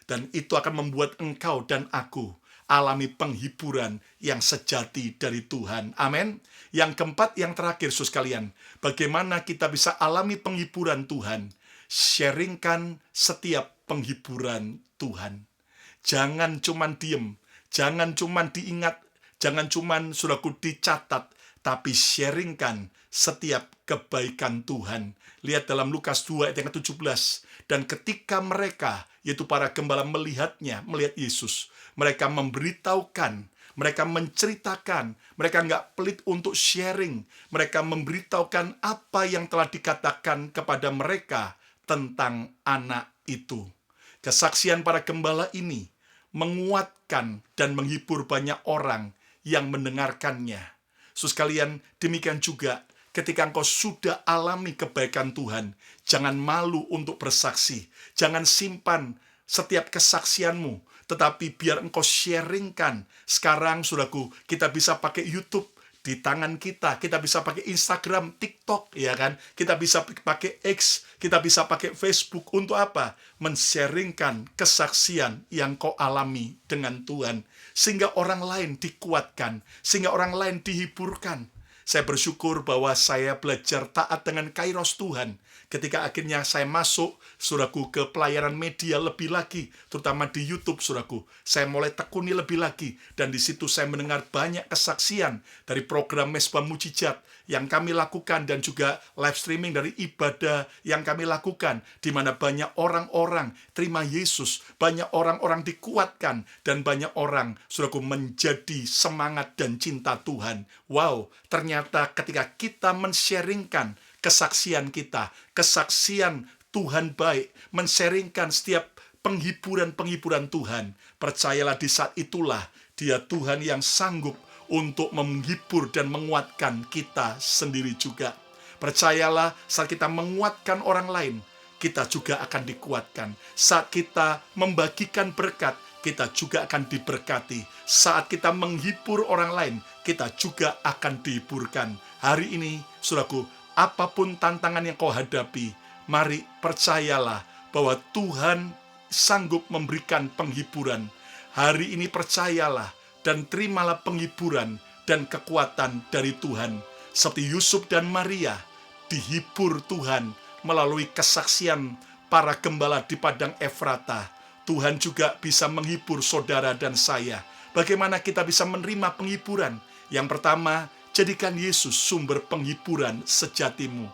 Dan itu akan membuat engkau dan aku alami penghiburan yang sejati dari Tuhan. Amin. Yang keempat, yang terakhir, saudara sekalian, bagaimana kita bisa alami penghiburan Tuhan? Sharingkan setiap penghiburan Tuhan. Jangan cuman diem, jangan cuman diingat, jangan cuman saudaraku dicatat, tapi sharingkan setiap kebaikan Tuhan. Lihat dalam Lukas 2 ayat yang ke-17. Dan ketika mereka, yaitu para gembala melihat Yesus, mereka memberitahukan, mereka menceritakan, mereka nggak pelit untuk sharing, mereka memberitahukan apa yang telah dikatakan kepada mereka tentang anak itu. Kesaksian para gembala ini menguatkan dan menghibur banyak orang yang mendengarkannya. Saudara sekalian, demikian juga ketika engkau sudah alami kebaikan Tuhan, jangan malu untuk bersaksi. Jangan simpan setiap kesaksianmu, tetapi biar engkau sharingkan. Sekarang, saudaraku, kita bisa pakai YouTube di tangan kita bisa pakai Instagram, TikTok, ya kan? Kita bisa pakai X, kita bisa pakai Facebook. Untuk apa? Men-sharingkan kesaksian yang kau alami dengan Tuhan, sehingga orang lain dikuatkan, sehingga orang lain dihiburkan. Saya bersyukur bahwa saya belajar taat dengan kairos Tuhan. Ketika akhirnya saya masuk, saudaraku, ke pelayanan media lebih lagi, terutama di YouTube, saudaraku. Saya mulai tekuni lebih lagi, dan di situ saya mendengar banyak kesaksian dari program Mesbah Mujizat yang kami lakukan, dan juga live streaming dari ibadah yang kami lakukan, di mana banyak orang-orang terima Yesus, banyak orang-orang dikuatkan, dan banyak orang, saudaraku, menjadi semangat dan cinta Tuhan. Wow, ternyata ketika kita men-sharingkan kesaksian kita, kesaksian Tuhan baik, men-sharingkan setiap penghiburan-penghiburan Tuhan, percayalah di saat itulah Dia Tuhan yang sanggup untuk menghibur dan menguatkan kita sendiri juga. Percayalah, saat kita menguatkan orang lain, kita juga akan dikuatkan. Saat kita membagikan berkat, kita juga akan diberkati. Saat kita menghibur orang lain, kita juga akan dihiburkan. Hari ini, saudaraku, apapun tantangan yang kau hadapi, mari percayalah bahwa Tuhan sanggup memberikan penghiburan. Hari ini percayalah dan terimalah penghiburan dan kekuatan dari Tuhan. Seperti Yusuf dan Maria dihibur Tuhan melalui kesaksian para gembala di padang Efrata. Tuhan juga bisa menghibur saudara dan saya. Bagaimana kita bisa menerima penghiburan? Yang pertama, jadikan Yesus sumber penghiburan sejatimu.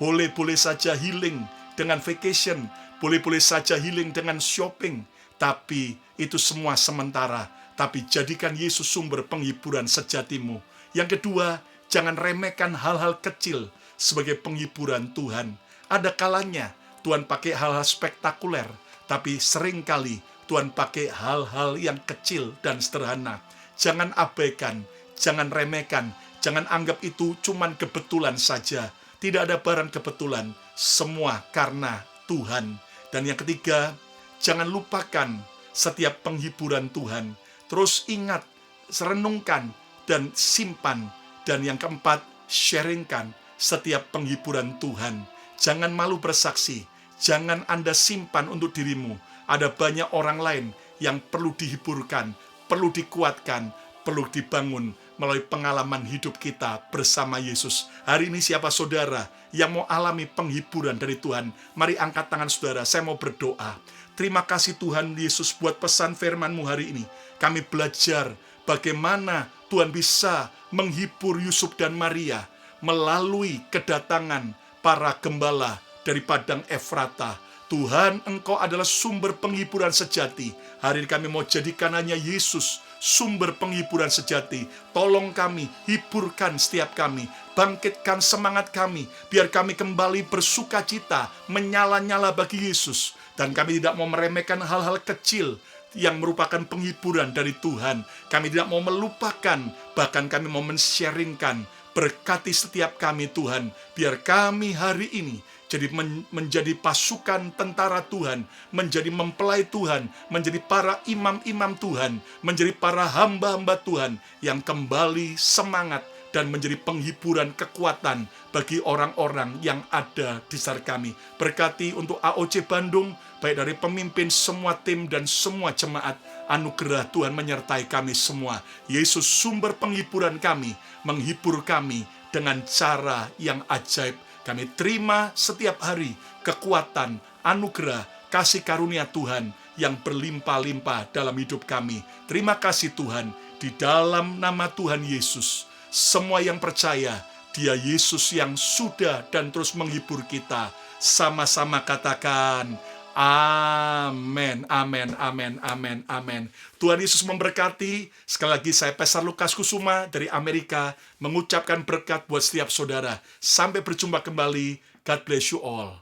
Boleh-boleh saja healing dengan vacation, boleh-boleh saja healing dengan shopping, tapi itu semua sementara. Tapi jadikan Yesus sumber penghiburan sejatimu. Yang kedua, jangan remehkan hal-hal kecil sebagai penghiburan Tuhan. Ada kalanya Tuhan pakai hal-hal spektakuler, tapi seringkali Tuhan pakai hal-hal yang kecil dan sederhana. Jangan abaikan, jangan remehkan, jangan anggap itu cuman kebetulan saja. Tidak ada barang kebetulan, semua karena Tuhan. Dan yang ketiga, jangan lupakan setiap penghiburan Tuhan. Terus ingat, renungkan, dan simpan. Dan yang keempat, sharingkan setiap penghiburan Tuhan. Jangan malu bersaksi, jangan Anda simpan untuk dirimu. Ada banyak orang lain yang perlu dihiburkan, perlu dikuatkan, perlu dibangun melalui pengalaman hidup kita bersama Yesus. Hari ini siapa saudara yang mau alami penghiburan dari Tuhan? Mari angkat tangan saudara, saya mau berdoa. Terima kasih Tuhan Yesus buat pesan firman-Mu hari ini. Kami belajar bagaimana Tuhan bisa menghibur Yusuf dan Maria melalui kedatangan para gembala dari padang Efrata. Tuhan, Engkau adalah sumber penghiburan sejati. Hari ini kami mau jadikan hanya Yesus sumber penghiburan sejati. Tolong kami, hiburkan setiap kami, bangkitkan semangat kami, biar kami kembali bersuka cita, menyala-nyala bagi Yesus. Dan kami tidak mau meremehkan hal-hal kecil yang merupakan penghiburan dari Tuhan. Kami tidak mau melupakan, bahkan kami mau men-sharingkan. Berkati setiap kami Tuhan, biar kami hari ini jadi menjadi pasukan tentara Tuhan, menjadi mempelai Tuhan, menjadi para imam-imam Tuhan, menjadi para hamba-hamba Tuhan yang kembali semangat dan menjadi penghiburan kekuatan bagi orang-orang yang ada di sekitar kami. Berkati untuk AOC Bandung, baik dari pemimpin, semua tim, dan semua jemaat. Anugerah Tuhan menyertai kami semua. Yesus sumber penghiburan kami, menghibur kami dengan cara yang ajaib. Kami terima setiap hari kekuatan, anugerah, kasih karunia Tuhan yang berlimpah-limpah dalam hidup kami. Terima kasih Tuhan, di dalam nama Tuhan Yesus, semua yang percaya, Dia Yesus yang sudah dan terus menghibur kita. Sama-sama katakan, amin, amin, amin, amin, amin. Tuhan Yesus memberkati. Sekali lagi saya Pastor Lukas Kusuma dari Amerika mengucapkan berkat buat setiap saudara. Sampai berjumpa kembali. God bless you all.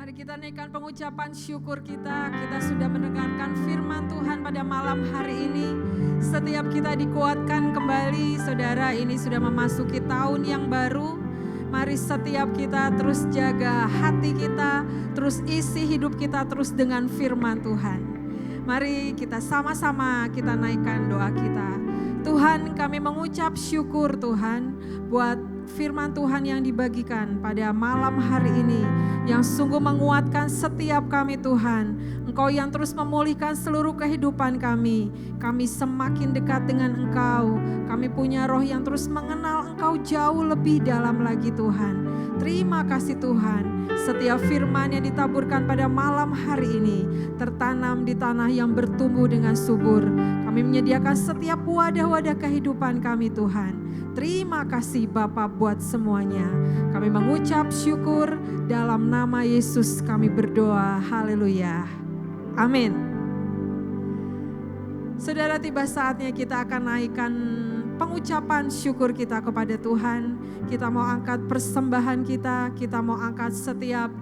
Mari kita naikkan pengucapan syukur kita. Kita sudah mendengarkan firman Tuhan pada malam hari ini. Setiap kita dikuatkan kembali, saudara, ini sudah memasuki tahun yang baru. Mari setiap kita terus jaga hati kita, terus isi hidup kita terus dengan firman Tuhan. Mari kita sama-sama kita naikkan doa kita. Tuhan, kami mengucap syukur Tuhan buat firman Tuhan yang dibagikan pada malam hari ini, yang sungguh menguatkan setiap kami Tuhan. Engkau yang terus memulihkan seluruh kehidupan kami. Kami semakin dekat dengan Engkau. Kami punya roh yang terus mengenal Engkau jauh lebih dalam lagi Tuhan. Terima kasih Tuhan. Setiap firman yang ditaburkan pada malam hari ini tertanam di tanah yang bertumbuh dengan subur. Kami menyediakan setiap wadah-wadah kehidupan kami Tuhan. Terima kasih Bapa buat semuanya. Kami mengucap syukur dalam nama Yesus kami berdoa. Haleluya. Amin. Saudara, tiba saatnya kita akan naikkan pengucapan syukur kita kepada Tuhan. Kita mau angkat persembahan kita mau angkat setiap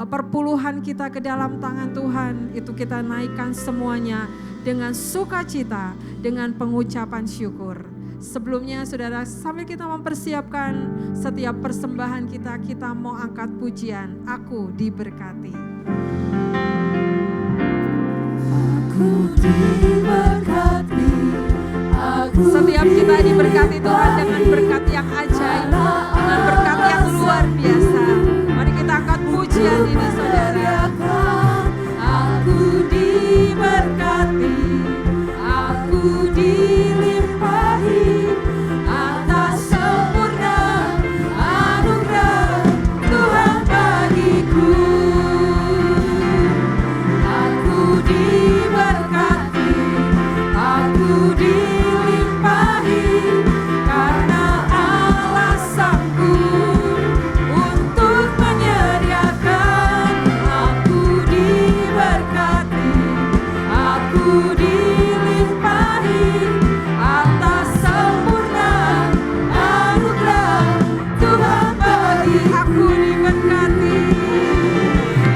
perpuluhan kita ke dalam tangan Tuhan. Itu kita naikkan semuanya dengan sukacita, dengan pengucapan syukur. Sebelumnya saudara, sambil kita mempersiapkan setiap persembahan kita mau angkat pujian, Aku Diberkati. Aku diberkati. Setiap kita diberkati Tuhan dengan berkat yang ajaib, dengan berkat yang luar biasa. Mari kita angkat pujian ini saudara. Aku diberkati, aku dilimpahi atas sempurna anugerah Tuhan bagiku. Aku diberkati, aku dilimpahi karena Allah sanggup untuk menyediakan. Aku diberkati, aku dilimpahi atas sempurna anugerah Tuhan bagi. Aku diberkati,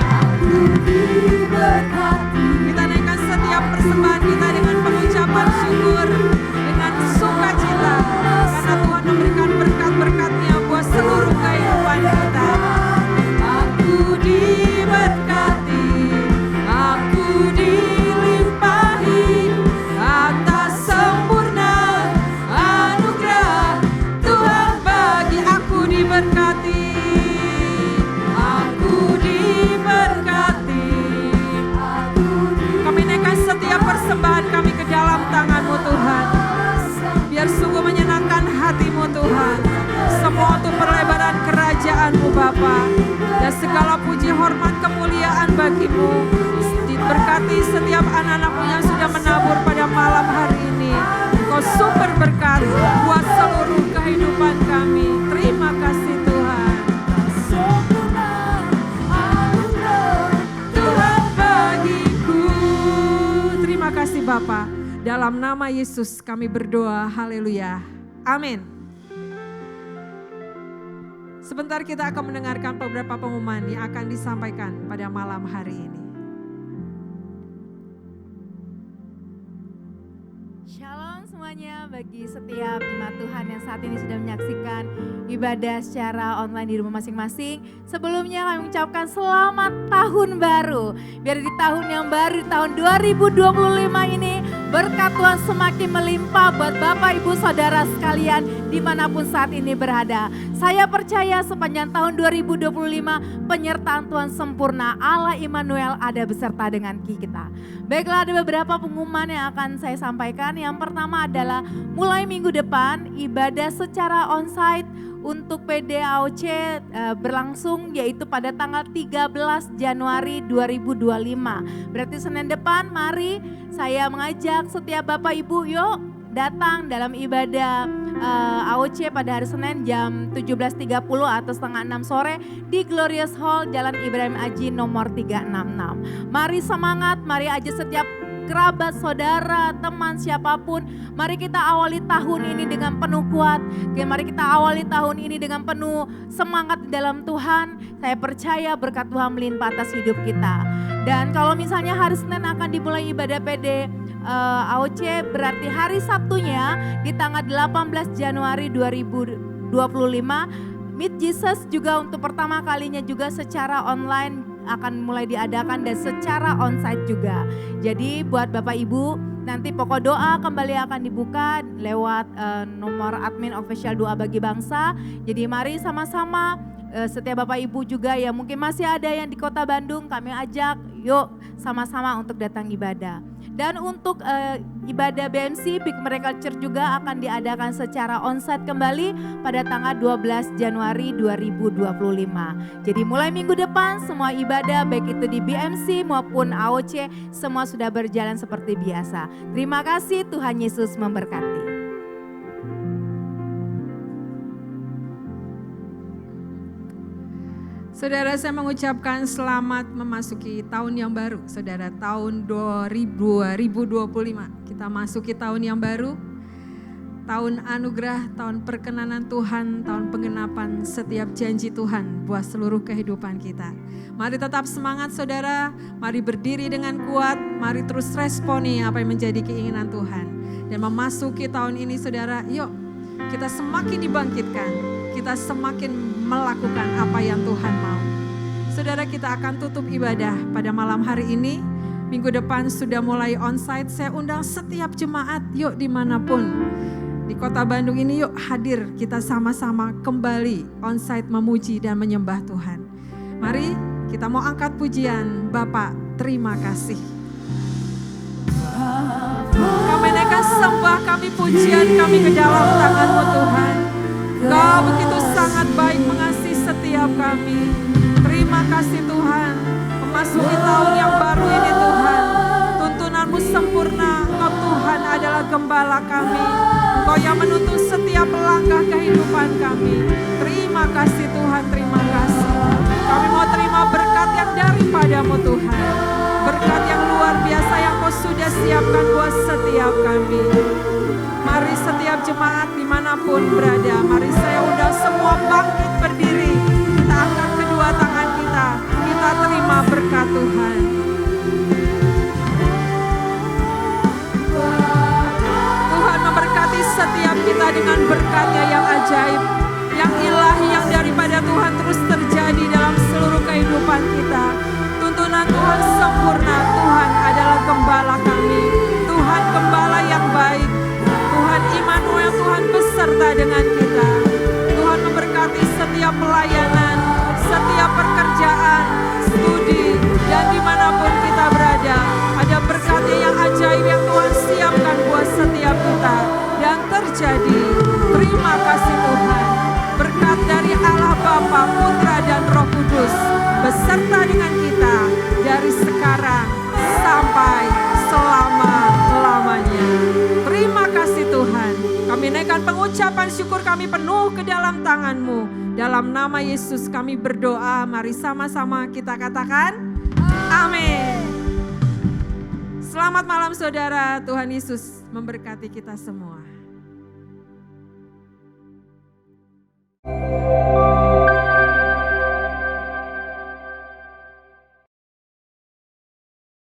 aku diberkati. Kita naikkan setiap persembahan kita dengan pengucapan syukur, dengan sukacita, karena Tuhan memberikan berkat-berkat-Nya buat seluruh kehidupan kita. Aku diberkati, aku dilimpahi atas sempurna anugerah Tuhan bagi. Aku diberkati, aku diberkati. Kami naikkan setiap persembahan kami ke dalam tangan-Mu Tuhan. Biar sungguh menyenangkan hati-Mu Tuhan. Semua untuk perlebaran kerajaan-Mu Bapa. Dan segala puji hormat kemuliaan bagi-Mu. Diberkati setiap anak-anak-Mu yang sudah menabur pada malam hari ini. Engkau sumber berkat buat seluruh kehidupan kami. Terima kasih Tuhan. Tuhan bagiku. Terima kasih Bapa. Dalam nama Yesus kami berdoa. Haleluya. Amin. Sebentar kita akan mendengarkan beberapa pengumuman yang akan disampaikan pada malam hari ini. Shalom semuanya, bagi setiap jemaat Tuhan yang saat ini sudah menyaksikan ibadah secara online di rumah masing-masing. Sebelumnya kami mengucapkan selamat tahun baru. Biar di tahun yang baru, di tahun 2025 ini berkat Tuhan semakin melimpah buat Bapak Ibu Saudara sekalian dimanapun saat ini berada. Saya percaya sepanjang tahun 2025 penyertaan Tuhan sempurna, Allah Immanuel ada beserta dengan kita. Baiklah, ada beberapa pengumuman yang akan saya sampaikan. Yang pertama adalah mulai minggu depan ibadah secara onsite untuk PD AOC berlangsung yaitu pada tanggal 13 Januari 2025. Berarti Senin depan mari saya mengajak setiap Bapak Ibu yuk datang dalam ibadah AOC pada hari Senin jam 17.30 atau setengah 6 sore di Glorious Hall Jalan Ibrahim Aji nomor 366. Mari semangat, mari aja setiap kerabat, saudara, teman, siapapun. Mari kita awali tahun ini dengan penuh kuat. Mari kita awali tahun ini dengan penuh semangat di dalam Tuhan. Saya percaya berkat Tuhan melimpah atas hidup kita. Dan kalau misalnya hari Senin akan dimulai ibadah PD AOC, berarti hari Sabtunya di tanggal 18 Januari 2025 Meet Jesus juga untuk pertama kalinya juga secara online akan mulai diadakan dan secara onsite juga. Jadi buat Bapak Ibu nanti pokok doa kembali akan dibuka lewat nomor admin official Doa Bagi Bangsa. Jadi mari sama-sama setiap Bapak Ibu juga ya mungkin masih ada yang di Kota Bandung, kami ajak yuk sama-sama untuk datang ibadah. Dan untuk ibadah BMC Big Miracle Church juga akan diadakan secara onsite kembali pada tanggal 12 Januari 2025. Jadi mulai minggu depan semua ibadah baik itu di BMC maupun AOC semua sudah berjalan seperti biasa. Terima kasih, Tuhan Yesus memberkati. Saudara, saya mengucapkan selamat memasuki tahun yang baru. Saudara, tahun 2025 kita masuki tahun yang baru. Tahun anugerah, tahun perkenanan Tuhan, tahun penggenapan setiap janji Tuhan buat seluruh kehidupan kita. Mari tetap semangat saudara, mari berdiri dengan kuat, mari terus responi apa yang menjadi keinginan Tuhan. Dan memasuki tahun ini saudara, yuk kita semakin dibangkitkan, kita semakin melakukan apa yang Tuhan mau. Saudara, kita akan tutup ibadah pada malam hari ini. Minggu depan sudah mulai onsite. Saya undang setiap jemaat, yuk dimanapun di Kota Bandung ini, yuk hadir kita sama-sama kembali onsite memuji dan menyembah Tuhan. Mari kita mau angkat pujian. Bapak, terima kasih. Kami naikkan sembah kami, pujian kami ke dalam tangan-Mu Tuhan. Kau begitu sangat baik mengasihi setiap kami. Terima kasih Tuhan. Memasuki tahun yang baru ini Tuhan. Tuntunan-Mu sempurna. Engkau Tuhan adalah gembala kami. Engkau yang menuntun setiap langkah kehidupan kami. Terima kasih Tuhan, terima kasih. Kami mau terima berkat yang daripada-Mu Tuhan. Berkat yang luar biasa yang Kau sudah siapkan buat setiap kami. Mari setiap jemaat dimanapun berada, mari saya undang semua bangkit berdiri. Kita angkat kedua tangan kita, kita terima berkat Tuhan. Tuhan memberkati setiap kita dengan berkat-Nya yang ajaib, yang ilahi, yang daripada Tuhan terus terjadi dalam seluruh kehidupan kita. Tuntunan Tuhan sempurna, Tuhan adalah gembala kami, Tuhan gembala yang baik. Tuhan Immanuel, Tuhan beserta dengan kita. Tuhan memberkati setiap pelayanan, setiap pekerjaan, studi, dan dimanapun kita berada. Ada berkat-Nya yang ajaib yang Tuhan siapkan buat setiap kita. Dan terjadi. Terima kasih Tuhan. Berkat dari Allah Bapa, Putra, dan Roh Kudus beserta dengan kita dari sekarang sampai selama-lamanya. Terima kasih Tuhan. Kami naikkan pengucapan syukur kami penuh ke dalam tangan-Mu. Dalam nama Yesus kami berdoa. Mari sama-sama kita katakan amin. Selamat malam saudara. Tuhan Yesus memberkati kita semua.